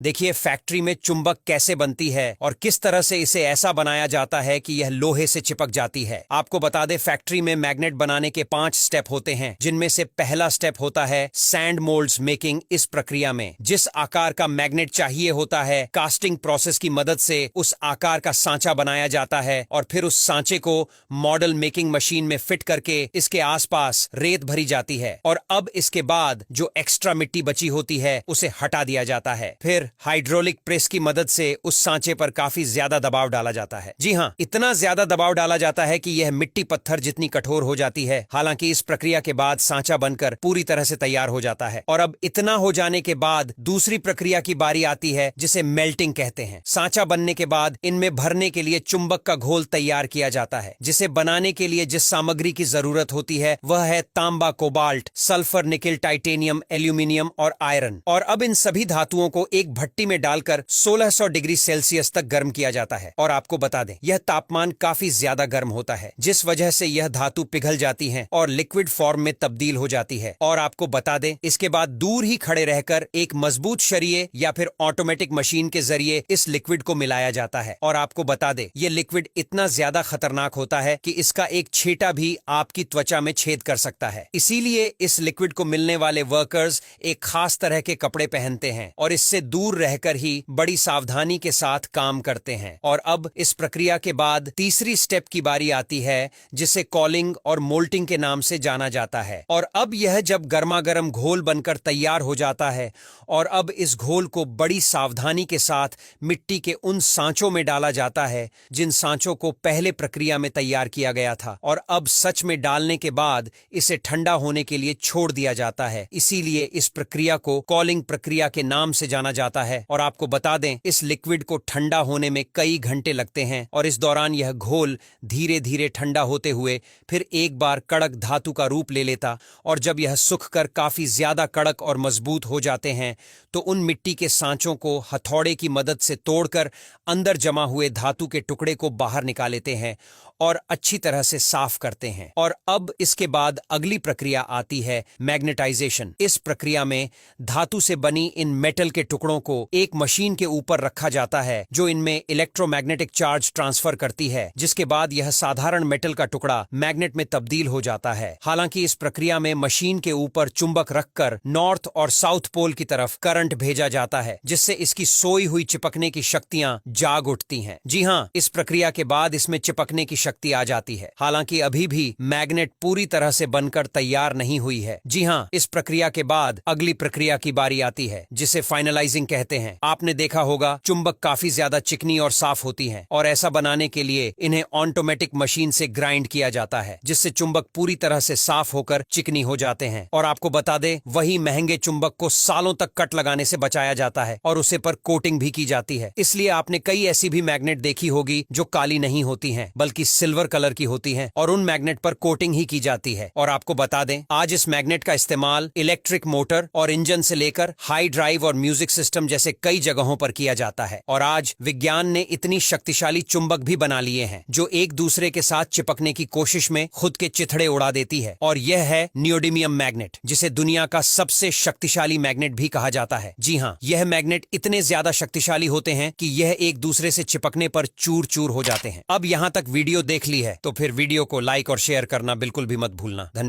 देखिए फैक्ट्री में चुंबक कैसे बनती है और किस तरह से इसे ऐसा बनाया जाता है कि यह लोहे से चिपक जाती है। आपको बता दें फैक्ट्री में मैग्नेट बनाने के 5 स्टेप होते हैं, जिनमें से पहला स्टेप होता है सैंड मोल्ड्स मेकिंग। इस प्रक्रिया में जिस आकार का मैग्नेट चाहिए होता है, कास्टिंग प्रोसेस की मदद से उस आकार का सांचा बनाया जाता है और फिर उस सांचे को मॉडल मेकिंग मशीन में फिट करके इसके आसपास रेत भरी जाती है और अब इसके बाद जो एक्स्ट्रा मिट्टी बची होती है उसे हटा दिया जाता है। फिर हाइड्रोलिक प्रेस की मदद से उस सांचे पर काफी ज्यादा दबाव डाला जाता है। जी हाँ, इतना ज्यादा दबाव डाला जाता है कि यह मिट्टी पत्थर जितनी कठोर हो जाती है। हालांकि इस प्रक्रिया के बाद सांचा बनकर पूरी तरह से तैयार हो जाता है और अब इतना हो जाने के बाद दूसरी प्रक्रिया की बारी आती है, जिसे मेल्टिंग कहते हैं। सांचा बनने के बाद इनमें भरने के लिए चुंबक का घोल तैयार किया जाता है, जिसे बनाने के लिए जिस सामग्री की जरूरत होती है वह है तांबा, cobalt, sulphur, nickel, titanium, aluminium और आयरन। और अब इन सभी धातुओं को एक भट्टी में डालकर 1600 डिग्री सेल्सियस तक गर्म किया जाता है। और आपको बता दें यह तापमान काफी ज्यादा गर्म होता है, जिस वजह से यह धातु पिघल जाती है और लिक्विड फॉर्म में तब्दील हो जाती है। और आपको बता दें इसके बाद दूर ही खड़े रहकर एक मजबूत शरीये या फिर ऑटोमेटिक मशीन के जरिए इस लिक्विड को मिलाया जाता है। और आपको बता दें यह लिक्विड इतना ज्यादा खतरनाक होता है कि इसका एक छींटा भी आपकी त्वचा में छेद कर सकता है। इसीलिए इस लिक्विड को मिलने वाले वर्कर्स एक खास तरह के कपड़े पहनते हैं और इससे दूर रहकर ही बड़ी सावधानी के साथ काम करते हैं। और अब इस प्रक्रिया के बाद तीसरी स्टेप की बारी आती है, जिसे कॉलिंग और मोल्टिंग के नाम से जाना जाता है। और अब यह जब गर्मा गर्म घोल बनकर तैयार हो जाता है और अब इस घोल को बड़ी सावधानी के साथ मिट्टी के उन सांचों में डाला जाता है जिन सांचों को पहले प्रक्रिया में तैयार किया गया था। और अब सच में डालने के बाद इसे ठंडा होने के लिए छोड़ दिया जाता है। इसीलिए इस प्रक्रिया को कॉलिंग प्रक्रिया के नाम से जाना जाता है। और आपको बता दें इस लिक्विड को ठंडा होने में कई घंटे लगते हैं और इस दौरान यह घोल धीरे धीरे ठंडा होते हुए फिर एक बार कड़क धातु का रूप ले लेता। और जब यह सूखकर काफी ज्यादा कड़क और मजबूत हो जाते हैं तो उन मिट्टी के सांचों को हथौड़े की मदद से तोड़कर अंदर जमा हुए धातु के टुकड़े को बाहर निकाल लेते हैं और अच्छी तरह से साफ करते हैं। और अब इसके बाद अगली प्रक्रिया आती है मैग्नेटाइजेशन। इस प्रक्रिया में धातु से बनी इन मेटल के टुकड़ों को एक मशीन के ऊपर रखा जाता है, जो इनमें इलेक्ट्रोमैग्नेटिक चार्ज ट्रांसफर करती है, जिसके बाद यह साधारण मेटल का टुकड़ा मैग्नेट में तब्दील हो जाता है। हालांकि इस प्रक्रिया में मशीन के ऊपर चुंबक रखकर नॉर्थ और साउथ पोल की तरफ करंट भेजा जाता है, जिससे इसकी सोई हुई चिपकने की शक्तियां जाग उठती हैं। जी हाँ, इस प्रक्रिया के बाद इसमें चिपकने की शक्ति आ जाती है। हालांकि अभी भी मैग्नेट पूरी तरह से बनकर तैयार नहीं हुई है। जी हाँ, इस प्रक्रिया के बाद अगली प्रक्रिया की बारी आती है, जिसे फाइनलाइजिंग कहते हैं। आपने देखा होगा चुंबक काफी ज्यादा चिकनी और साफ होती हैं और ऐसा बनाने के लिए इन्हें ऑटोमेटिक मशीन से ग्राइंड किया जाता है, जिससे चुंबक पूरी तरह से साफ होकर चिकनी हो जाते हैं। और आपको बता दें वही महंगे चुंबक को सालों तक कट लगाने से बचाया जाता है और उसे पर कोटिंग भी की जाती है। इसलिए आपने कई ऐसी भी मैग्नेट देखी होगी जो काली नहीं होती हैं, बल्कि सिल्वर कलर की होती हैं और उन मैग्नेट पर कोटिंग ही की जाती है। और आपको बता दें आज इस मैग्नेट का इस्तेमाल इलेक्ट्रिक मोटर और इंजन से लेकर हाई ड्राइव और म्यूजिक सिस्टम जैसे कई जगहों पर किया जाता है। और आज विज्ञान ने इतनी शक्तिशाली चुंबक भी बना लिए हैं जो एक दूसरे के साथ चिपकने की कोशिश में खुद के चिथड़े उड़ा देती है। और यह है नियोडिमियम मैग्नेट, जिसे दुनिया का सबसे शक्तिशाली मैग्नेट भी कहा जाता है। जी हाँ, यह मैग्नेट इतने ज्यादा शक्तिशाली होते हैं कि यह एक दूसरे से चिपकने पर चूर चूर हो जाते हैं। अब यहाँ तक वीडियो देख ली है तो फिर वीडियो को लाइक और शेयर करना बिल्कुल भी मत भूलना। धन्यवाद।